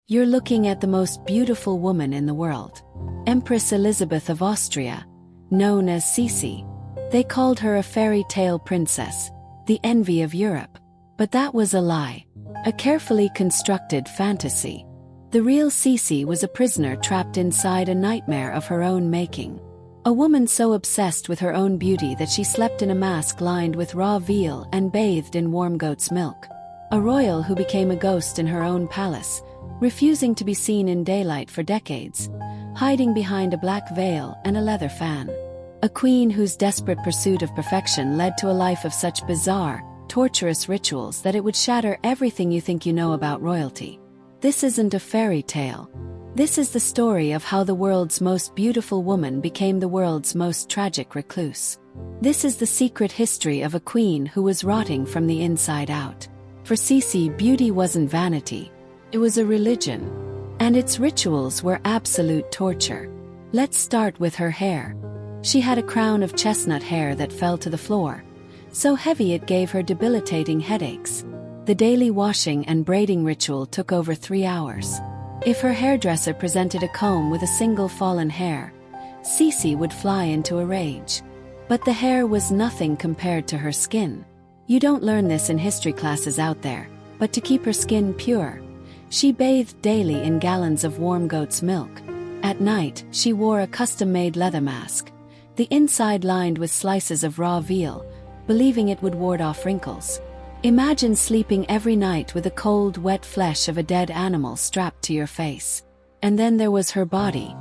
You're looking at the most beautiful woman in the world. Empress Elizabeth of Austria, known as Sisi. They called her a fairy tale princess, the envy of Europe. But that was a lie. A carefully constructed fantasy. The real Sisi was a prisoner trapped inside a nightmare of her own making. A woman so obsessed with her own beauty that she slept in a mask lined with raw veal and bathed in warm goat's milk. A royal who became a ghost in her own palace, refusing to be seen in daylight for decades, hiding behind a black veil and a leather fan. A queen whose desperate pursuit of perfection led to a life of such bizarre, torturous rituals that it would shatter everything you think you know about royalty. This isn't a fairy tale. This is the story of how the world's most beautiful woman became the world's most tragic recluse. This is the secret history of a queen who was rotting from the inside out. For Sisi, beauty wasn't vanity. It was a religion. And its rituals were absolute torture. Let's start with her hair. She had a crown of chestnut hair that fell to the floor, so heavy it gave her debilitating headaches. The daily washing and braiding ritual took over 3 hours. If her hairdresser presented a comb with a single fallen hair, Sisi would fly into a rage. But the hair was nothing compared to her skin. You don't learn this in history classes out there, but to keep her skin pure, she bathed daily in gallons of warm goat's milk. At night, she wore a custom-made leather mask, the inside lined with slices of raw veal, believing it would ward off wrinkles. Imagine sleeping every night with the cold, wet flesh of a dead animal strapped to your face. And then there was her body.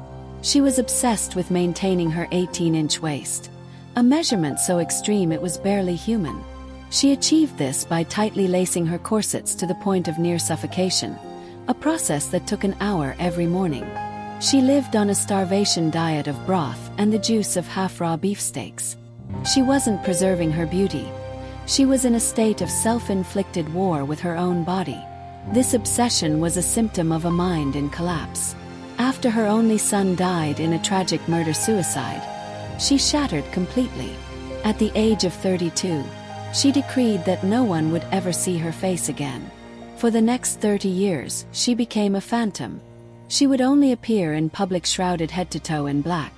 She was obsessed with maintaining her 18-inch waist, a measurement so extreme it was barely human. She achieved this by tightly lacing her corsets to the point of near suffocation, a process that took an hour every morning. She lived on a starvation diet of broth and the juice of half-raw beefsteaks. She wasn't preserving her beauty. She was in a state of self-inflicted war with her own body. This obsession was a symptom of a mind in collapse. After her only son died in a tragic murder-suicide, she shattered completely. At the age of 32, she decreed that no one would ever see her face again. For the next 30 years, she became a phantom. She would only appear in public shrouded head to toe in black,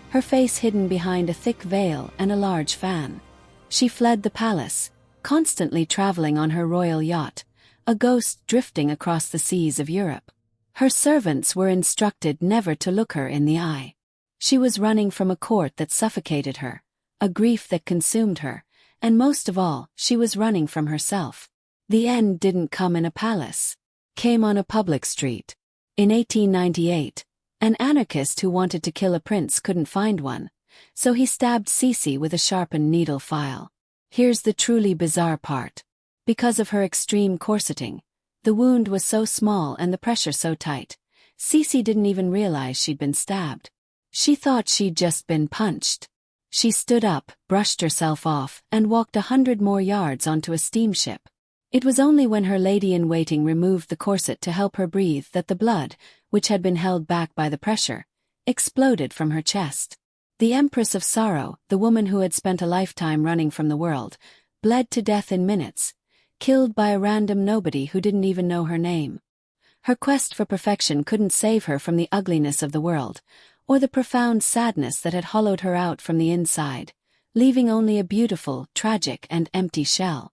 her face hidden behind a thick veil and a large fan. She fled the palace, constantly traveling on her royal yacht, a ghost drifting across the seas of Europe. Her servants were instructed never to look her in the eye. She was running from a court that suffocated her, a grief that consumed her, and most of all, she was running from herself. The end didn't come in a palace. Came on a public street. In 1898, an anarchist who wanted to kill a prince couldn't find one, so he stabbed Sisi with a sharpened needle file. Here's the truly bizarre part. Because of her extreme corseting, the wound was so small and the pressure so tight, Sisi didn't even realize she'd been stabbed. She thought she'd just been punched. She stood up, brushed herself off, and walked 100 more yards onto a steamship. It was only when her lady-in-waiting removed the corset to help her breathe that the blood, which had been held back by the pressure, exploded from her chest. The Empress of Sorrow, the woman who had spent a lifetime running from the world, bled to death in minutes, killed by a random nobody who didn't even know her name. Her quest for perfection couldn't save her from the ugliness of the world, or the profound sadness that had hollowed her out from the inside, leaving only a beautiful, tragic, and empty shell.